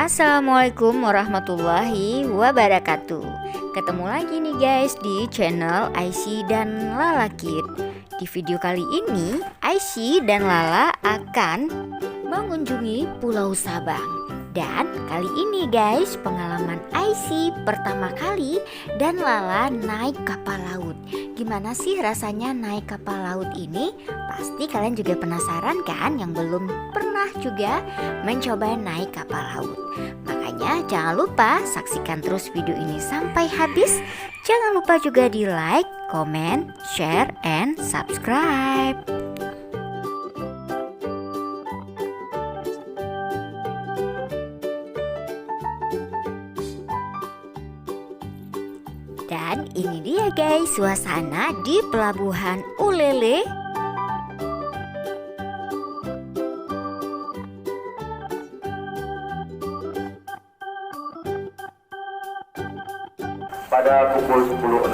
Assalamualaikum warahmatullahi wabarakatuh. Ketemu lagi nih guys di channel Aisyah dan Lala Kid. Di video kali ini Aisyah dan Lala akan mengunjungi Pulau Sabang. Dan kali ini guys pengalaman Aisyah pertama kali dan Lala naik kapal laut. Gimana sih rasanya naik kapal laut ini? Pasti kalian juga penasaran kan yang belum pernah juga mencoba naik kapal laut. Makanya jangan lupa saksikan terus video ini sampai habis. Jangan lupa juga di like, comment, share, and subscribe. Dan ini dia guys suasana di Pelabuhan Ulele. Pada pukul 10.00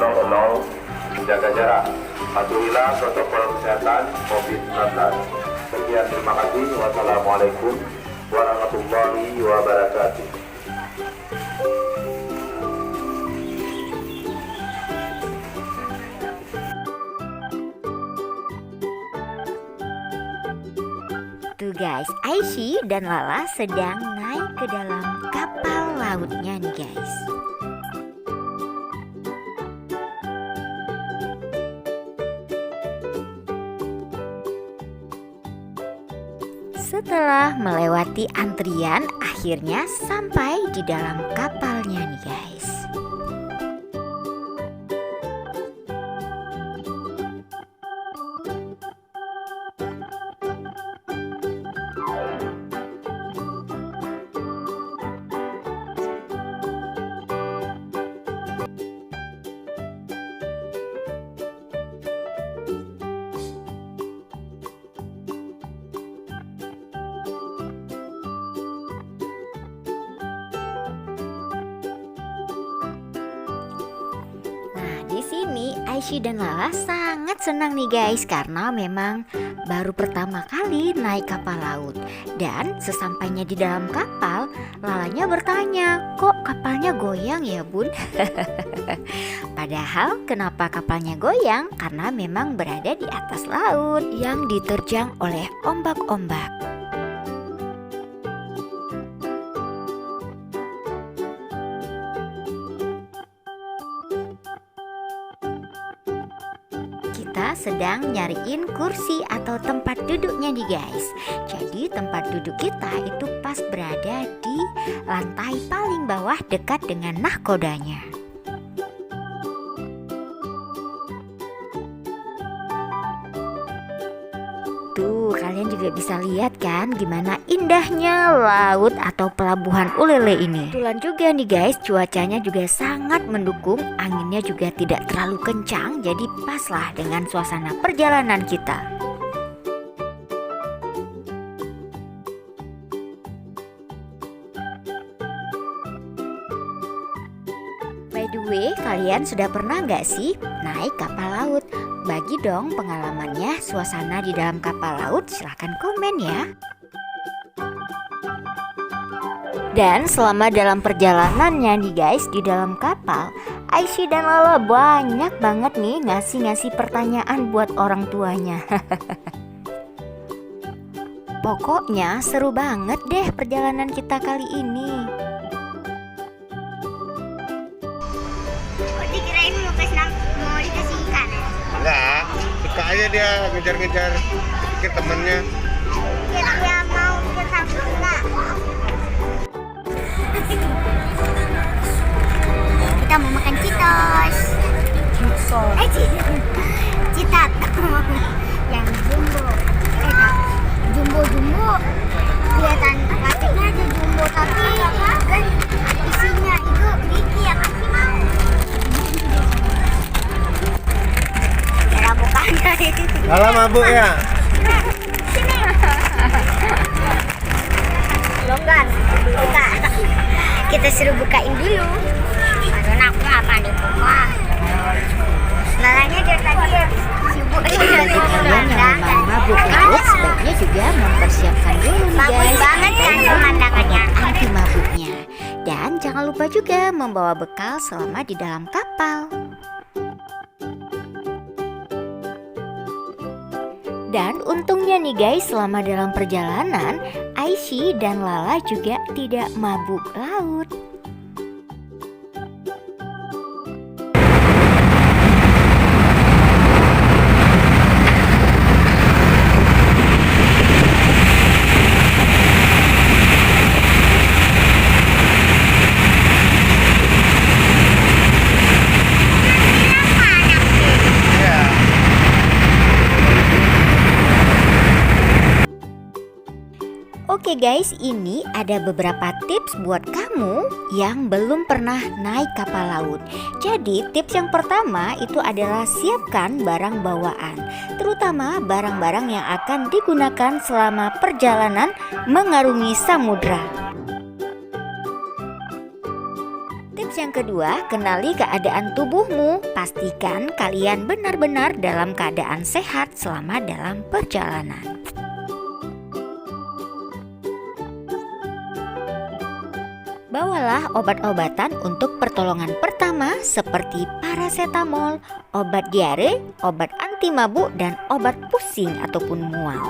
menjaga jarak, patuhilah protokol kesehatan COVID-19. Sekian, terima kasih. Wassalamualaikum warahmatullahi wabarakatuh. Tuh guys, Aisyah dan Lala sedang naik ke dalam kapal lautnya nih guys. Setelah melewati antrian, akhirnya sampai di dalam kapalnya nih guys. Di sini Aisyah dan Lala sangat senang nih guys karena memang baru pertama kali naik kapal laut. Dan sesampainya di dalam kapal, Lalanya bertanya, "Kok kapalnya goyang ya, Bun?" Padahal kenapa kapalnya goyang? Karena memang berada di atas laut yang diterjang oleh ombak-ombak. Kita sedang nyariin kursi atau tempat duduknya nih guys. Jadi tempat duduk kita itu pas berada di lantai paling bawah dekat dengan nahkodanya. Tuh kalian juga bisa lihat kan gimana indahnya laut atau Pelabuhan Ulele ini. Kebetulan juga nih guys cuacanya juga sangat mendukung, anginnya juga tidak terlalu kencang, jadi paslah dengan suasana perjalanan kita. By the way, kalian sudah pernah nggak sih naik kapal laut? Bagi dong pengalamannya, suasana di dalam kapal laut, silahkan komen ya. Dan selama dalam perjalanannya nih guys, di dalam kapal, Aisyah dan Lala banyak banget nih ngasih pertanyaan buat orang tuanya. Pokoknya seru banget deh perjalanan kita kali ini. Dikirain mau dikasih ikan ya? Enggak, suka aja dia ngejar-ngejar pikir temennya. Dia mau dikasih enggak? Kita mau makan Cheetos. Citat yang jumbo. Jumbo kelihatan plastiknya aja jumbo, tapi kan isinya itu dikit. Cara bukanya itu. Lala mabuk ya? Sini. Longgar. Kita suruh bukain dulu. Aduh, aku apa dibuka? Lalanya dari tadi ya sibuk. Bagi kalian yang memang mabuk laut, sebaiknya juga mempersiapkan dulu nih Bagus guys. banget kan adanya pemandangannya. obat anti mabuknya. juga membawa bekal selama di dalam kapal. Dan untungnya nih guys, selama dalam perjalanan, Aishi dan Lala juga tidak mabuk laut. Oke guys, ini ada beberapa tips buat kamu yang belum pernah naik kapal laut. Jadi tips yang pertama itu adalah siapkan barang bawaan, terutama barang-barang yang akan digunakan selama perjalanan mengarungi samudra. Tips yang kedua, kenali keadaan tubuhmu. Pastikan kalian benar-benar dalam keadaan sehat selama dalam perjalanan. Bawalah obat-obatan untuk pertolongan pertama seperti paracetamol, obat diare, obat anti mabuk, dan obat pusing ataupun mual.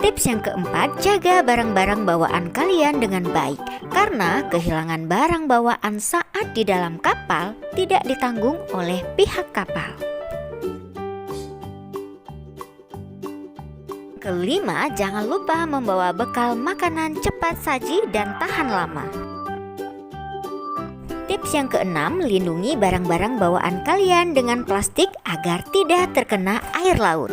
Tips yang keempat, jaga barang-barang bawaan kalian dengan baik, karena kehilangan barang bawaan saat di dalam kapal tidak ditanggung oleh pihak kapal. Kelima, jangan lupa membawa bekal makanan cepat saji dan tahan lama. Tips yang keenam, lindungi barang-barang bawaan kalian dengan plastik agar tidak terkena air laut.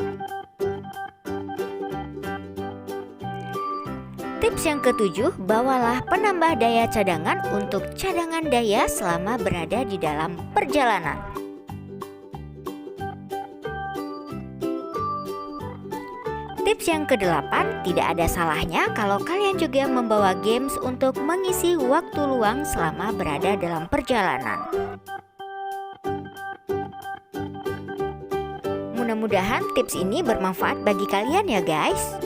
Tips yang ketujuh, bawalah penambah daya cadangan untuk cadangan daya selama berada di dalam perjalanan. Tips yang kedelapan, tidak ada salahnya kalau kalian juga membawa games untuk mengisi waktu luang selama berada dalam perjalanan. Mudah-mudahan tips ini bermanfaat bagi kalian ya guys.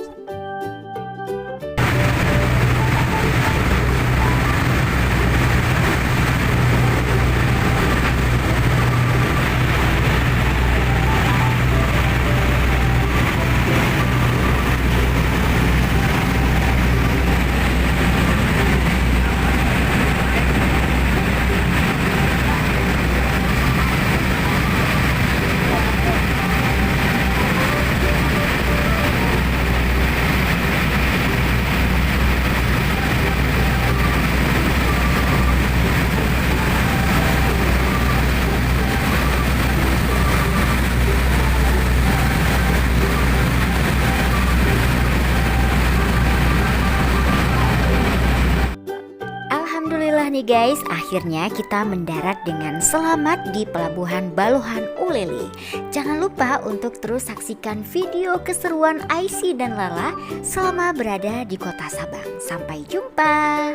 Alhamdulillah nih guys, akhirnya kita mendarat dengan selamat di Pelabuhan Balohan Ulele. Jangan lupa untuk terus saksikan video keseruan Aishi dan Lala selama berada di Kota Sabang. Sampai jumpa.